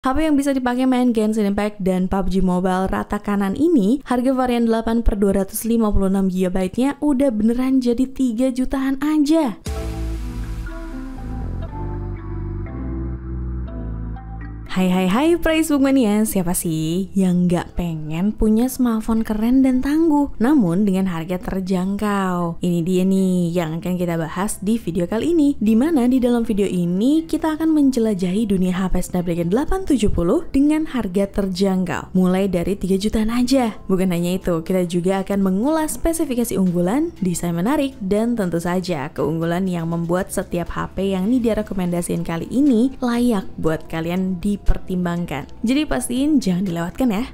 HP yang bisa dipakai main Genshin Impact dan PUBG Mobile rata kanan ini, harga varian 8/256 GB-nya udah beneran jadi 3 jutaan aja. Hai Praise Bookmania, siapa sih yang nggak pengen punya smartphone keren dan tangguh, namun dengan harga terjangkau? Ini dia nih yang akan kita bahas di video kali ini, dimana di dalam video ini kita akan menjelajahi dunia HP Snapdragon 870 dengan harga terjangkau, mulai dari 3 jutaan aja. Bukan hanya itu, kita juga akan mengulas spesifikasi unggulan, desain menarik, dan tentu saja keunggulan yang membuat setiap HP yang direkomendasiin kali ini layak buat kalian dipertimbangkan. Jadi pastiin jangan dilewatkan ya.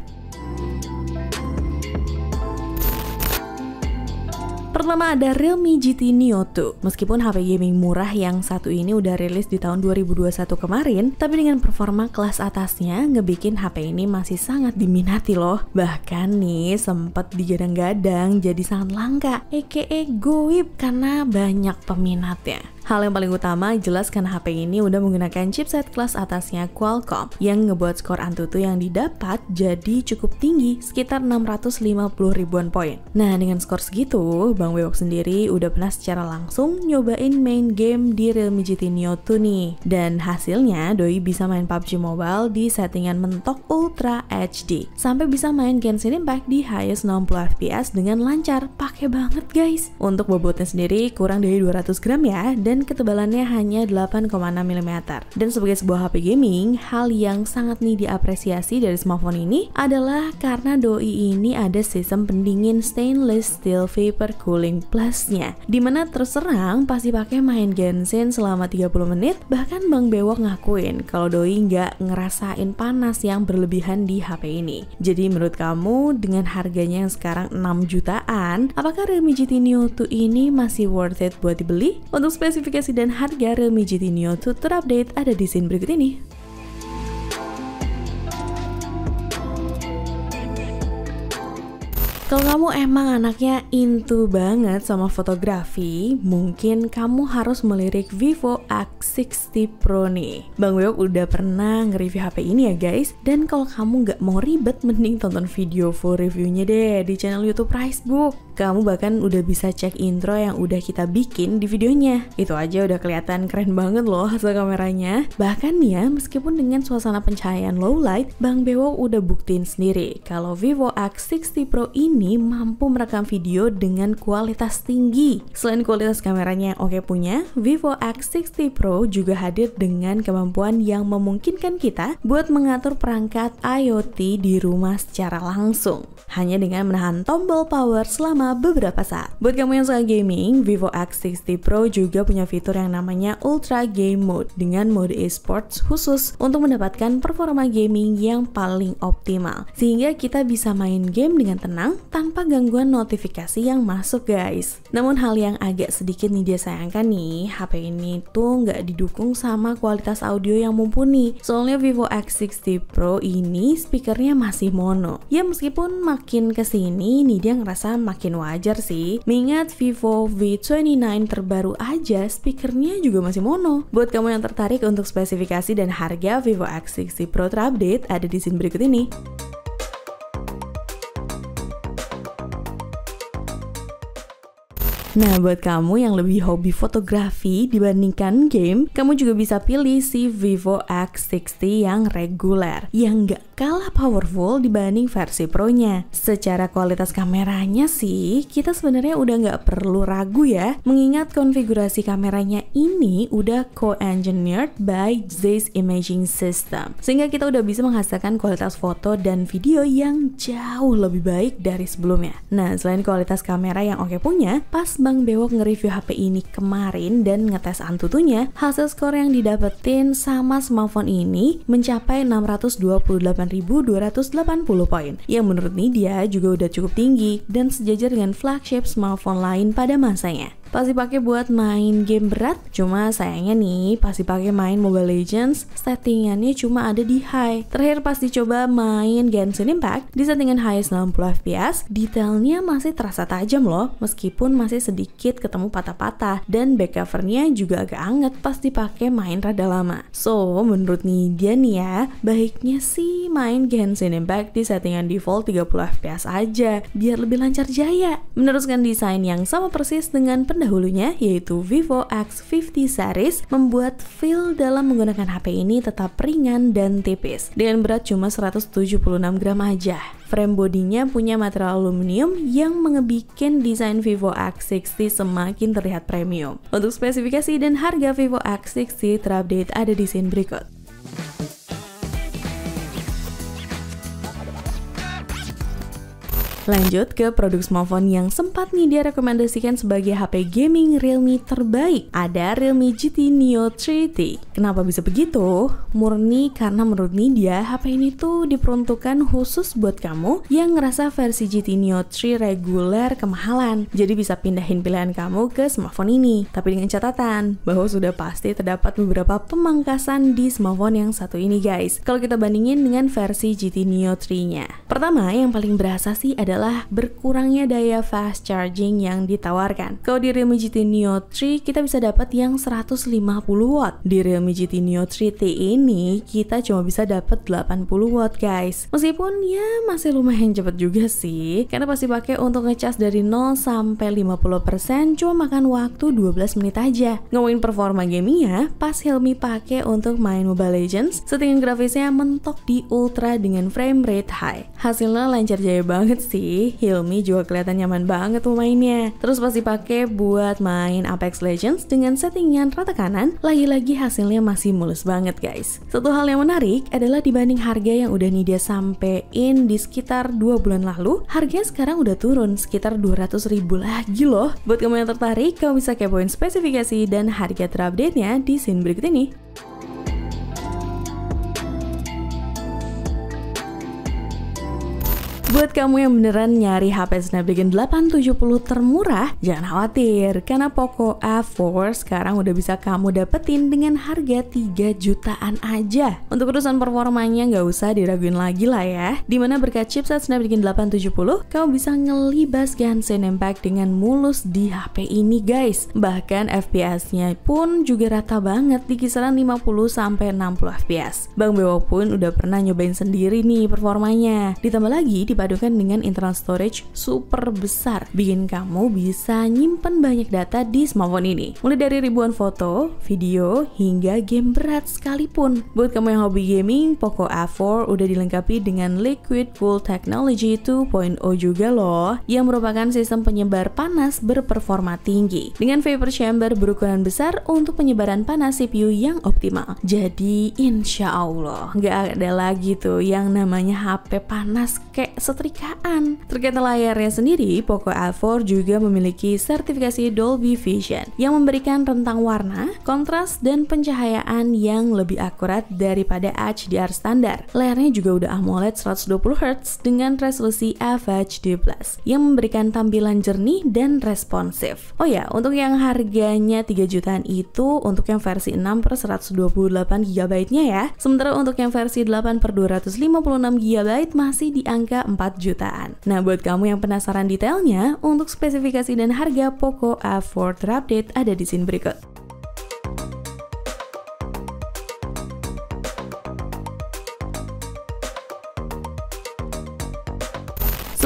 Pertama ada Realme GT Neo 2. Meskipun HP gaming murah yang satu ini udah rilis di tahun 2021 kemarin, tapi dengan performa kelas atasnya ngebikin HP ini masih sangat diminati loh. Bahkan nih sempat digadang-gadang jadi sangat langka, aka goib karena banyak peminatnya. Hal yang paling utama jelas karena HP ini udah menggunakan chipset kelas atasnya Qualcomm yang ngebuat skor Antutu yang didapat jadi cukup tinggi, sekitar 650 ribuan poin. Nah, dengan skor segitu, Bang Bewok sendiri udah pernah secara langsung nyobain main game di Realme GT Neo 2 nih. Dan hasilnya doi bisa main PUBG Mobile di settingan mentok Ultra HD, sampai bisa main Genshin Impact di highest 60 fps dengan lancar. Pakai banget guys. Untuk bobotnya sendiri kurang dari 200 gram ya, dan ketebalannya hanya 8,6 mm. Dan sebagai sebuah HP gaming, hal yang sangat nih diapresiasi dari smartphone ini adalah karena doi ini ada sistem pendingin stainless steel vapor cooling plusnya, dimana terserang pasti pakai main Genshin selama 30 menit. Bahkan Bang Bewok ngakuin kalau doi nggak ngerasain panas yang berlebihan di HP ini. Jadi menurut kamu dengan harganya yang sekarang 6 jutaan, apakah Realme GT Neo 2 ini masih worth it buat dibeli? Untuk spesifikasi dan harga Realme GT Neo 2 terupdate ada di scene berikut ini. Kalau kamu emang anaknya into banget sama fotografi, mungkin kamu harus melirik Vivo X60 Pro nih. Bang Bewok udah pernah nge-review HP ini ya guys. Dan kalau kamu nggak mau ribet, mending tonton video full reviewnya deh di channel YouTube Praise Book. Kamu bahkan udah bisa cek intro yang udah kita bikin di videonya. Itu aja udah kelihatan keren banget loh hasil kameranya. Bahkan ya, meskipun dengan suasana pencahayaan low light, Bang Bewok udah buktiin sendiri kalau Vivo X60 Pro ini mampu merekam video dengan kualitas tinggi. Selain kualitas kameranya yang oke punya, Vivo X60 Pro juga hadir dengan kemampuan yang memungkinkan kita buat mengatur perangkat IoT di rumah secara langsung, hanya dengan menahan tombol power selama beberapa saat. Buat kamu yang suka gaming, Vivo X60 Pro juga punya fitur yang namanya Ultra Game Mode dengan mode esports khusus untuk mendapatkan performa gaming yang paling optimal, sehingga kita bisa main game dengan tenang tanpa gangguan notifikasi yang masuk guys. Namun hal yang agak sedikit nih dia sayangkan nih, HP ini tuh nggak didukung sama kualitas audio yang mumpuni. Soalnya Vivo X60 Pro ini speakernya masih mono. Ya meskipun makin kesini nih dia ngerasa makin wajar sih, mengingat Vivo V29 terbaru aja speakernya juga masih mono. Buat kamu yang tertarik untuk spesifikasi dan harga Vivo X60 Pro terupdate ada di scene berikut ini. Nah, buat kamu yang lebih hobi fotografi dibandingkan game, kamu juga bisa pilih si Vivo X60 yang reguler, yang nggak kalah powerful dibanding versi Pro-nya. Secara kualitas kameranya sih, kita sebenarnya udah nggak perlu ragu ya, mengingat konfigurasi kameranya ini udah co-engineered by Zeiss Imaging System, sehingga kita udah bisa menghasilkan kualitas foto dan video yang jauh lebih baik dari sebelumnya. Nah, selain kualitas kamera yang oke punya, pas Bang Bewok nge-review HP ini kemarin dan ngetes Antutunya, hasil skor yang didapetin sama smartphone ini mencapai 628.280 poin, yang menurut Nidia juga udah cukup tinggi dan sejajar dengan flagship smartphone lain pada masanya. pasti pakai buat main game berat. Cuma sayangnya nih, pasti pakai main Mobile Legends, settingannya cuma ada di high. Terakhir pas dicoba main Genshin Impact, di settingan high 90 fps, detailnya masih terasa tajam loh, meskipun masih sedikit ketemu patah-patah, dan back covernya juga agak anget pas dipakai main rada lama. So, menurut Nidia nih ya, baiknya sih main Genshin Impact di settingan default 30 fps aja, biar lebih lancar jaya. Meneruskan desain yang sama persis dengan pendahulunya, yaitu Vivo X50 series, membuat feel dalam menggunakan HP ini tetap ringan dan tipis, dengan berat cuma 176 gram aja. Frame bodinya punya material aluminium yang mengebikin desain Vivo X60 semakin terlihat premium. Untuk spesifikasi dan harga Vivo X60 terupdate ada di scene berikut. Lanjut ke produk smartphone yang sempat Nidia rekomendasikan sebagai HP gaming Realme terbaik. Ada Realme GT Neo 3T. Kenapa bisa begitu? Murni karena menurut Nidia, HP ini tuh diperuntukkan khusus buat kamu yang ngerasa versi GT Neo 3 reguler kemahalan. Jadi bisa pindahin pilihan kamu ke smartphone ini. Tapi dengan catatan bahwa sudah pasti terdapat beberapa pemangkasan di smartphone yang satu ini guys, kalau kita bandingin dengan versi GT Neo 3-nya. Pertama, yang paling berasa sih adalah berkurangnya daya fast charging yang ditawarkan. Kalau di Realme GT Neo 3 kita bisa dapat yang 150 watt. Di Realme GT Neo 3T ini kita cuma bisa dapat 80 watt guys. Meskipun ya masih lumayan cepet juga sih, karena pasti pakai untuk ngecas dari 0 sampai 50% cuma makan waktu 12 menit aja. Ngomongin performa gamingnya, pas Realme pakai untuk main Mobile Legends, settingan grafisnya mentok di ultra dengan frame rate high. Hasilnya lancar jaya banget sih. Realme juga kelihatan nyaman banget pemainnya. Terus pasti pakai buat main Apex Legends dengan settingan rata kanan, lagi-lagi hasilnya masih mulus banget guys. Satu hal yang menarik adalah dibanding harga yang udah Nidia sampein di sekitar 2 bulan lalu, harganya sekarang udah turun sekitar 200.000 lagi loh. Buat kamu yang tertarik, kamu bisa kepoin spesifikasi dan harga terupdate-nya di scene berikut ini. Buat kamu yang beneran nyari HP Snapdragon 870 termurah, jangan khawatir, karena Poco A4 sekarang udah bisa kamu dapetin dengan harga 3 jutaan aja. Untuk urusan performanya nggak usah diraguin lagi lah ya, dimana berkat chipset Snapdragon 870, kamu bisa ngelibas Genshin Impact dengan mulus di HP ini guys. Bahkan FPS-nya pun juga rata banget di kisaran 50-60 FPS. Bang Bewo pun udah pernah nyobain sendiri nih performanya. Ditambah lagi dipadukan dengan internal storage super besar, bikin kamu bisa nyimpen banyak data di smartphone ini, mulai dari ribuan foto, video, hingga game berat sekalipun. Buat kamu yang hobi gaming, Poco A4 udah dilengkapi dengan Liquid Cool Technology 2.0 juga loh, yang merupakan sistem penyebar panas berperforma tinggi dengan vapor chamber berukuran besar untuk penyebaran panas CPU yang optimal. Jadi insya Allah nggak ada lagi tuh yang namanya HP panas kayak setrikaan. Terkait layarnya sendiri, Poco A4 juga memiliki sertifikasi Dolby Vision yang memberikan rentang warna, kontras, dan pencahayaan yang lebih akurat daripada HDR standar. Layarnya juga udah AMOLED 120Hz dengan resolusi FHD+ yang memberikan tampilan jernih dan responsif. Oh ya, untuk yang harganya 3 jutaan itu untuk yang versi 6/128GB-nya ya. Sementara untuk yang versi 8/256GB masih di angka 4 jutaan. Nah, buat kamu yang penasaran detailnya, untuk spesifikasi dan harga Poco A4 terupdate ada di scene berikut.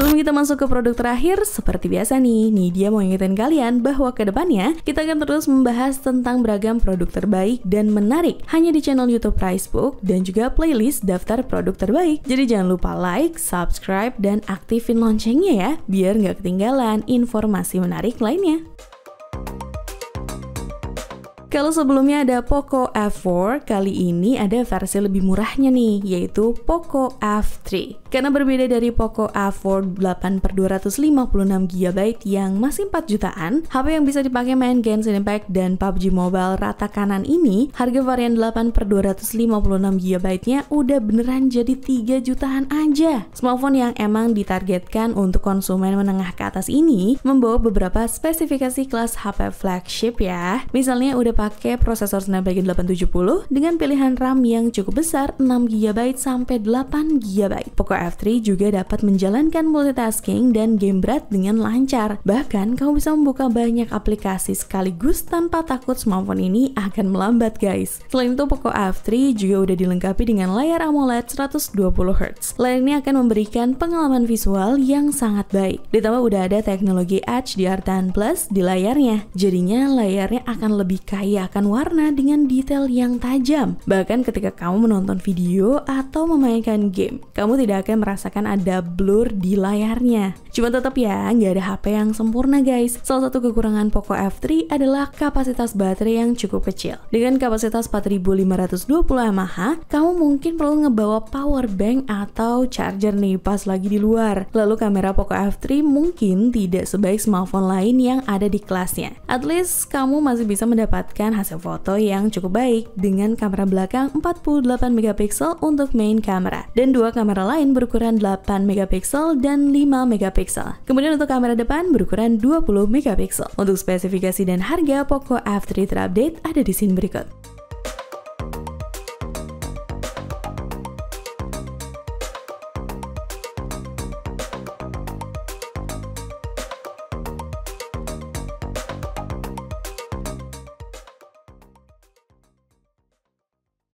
Sebelum kita masuk ke produk terakhir, seperti biasa nih, Nidia mau ingetin kalian bahwa kedepannya kita akan terus membahas tentang beragam produk terbaik dan menarik hanya di channel YouTube Pricebook dan juga playlist daftar produk terbaik. Jadi jangan lupa like, subscribe, dan aktifin loncengnya ya, biar nggak ketinggalan informasi menarik lainnya. Kalau sebelumnya ada Poco F4, kali ini ada versi lebih murahnya nih, yaitu Poco F3. Karena berbeda dari Poco F4 8/256GB yang masih 4 jutaan, HP yang bisa dipakai main Genshin Impact dan PUBG Mobile rata kanan ini, harga varian 8/256GB-nya udah beneran jadi 3 jutaan aja. Smartphone yang emang ditargetkan untuk konsumen menengah ke atas ini membawa beberapa spesifikasi kelas HP flagship ya. Misalnya udah pakai prosesor Snapdragon 870 dengan pilihan RAM yang cukup besar 6GB sampai 8GB. Poco F3 juga dapat menjalankan multitasking dan game berat dengan lancar. Bahkan kamu bisa membuka banyak aplikasi sekaligus tanpa takut smartphone ini akan melambat guys. Selain itu Poco F3 juga udah dilengkapi dengan layar AMOLED 120Hz. Layar ini akan memberikan pengalaman visual yang sangat baik. Ditambah udah ada teknologi HDR10 Plus di layarnya. Jadinya layarnya akan lebih kaya akan warna dengan detail yang tajam. Bahkan ketika kamu menonton video atau memainkan game, kamu tidak akan merasakan ada blur di layarnya. Cuma tetap ya, nggak ada HP yang sempurna guys. Salah satu kekurangan Poco F3 adalah kapasitas baterai yang cukup kecil. Dengan kapasitas 4520 mAh, kamu mungkin perlu ngebawa power bank atau charger nih pas lagi di luar. Lalu kamera Poco F3 mungkin tidak sebaik smartphone lain yang ada di kelasnya. At least kamu masih bisa mendapatkan hasil foto yang cukup baik dengan kamera belakang 48MP untuk main kamera dan dua kamera lain berukuran 8MP dan 5MP. Kemudian untuk kamera depan berukuran 20MP. Untuk spesifikasi dan harga Poco F3 terupdate ada di scene berikut.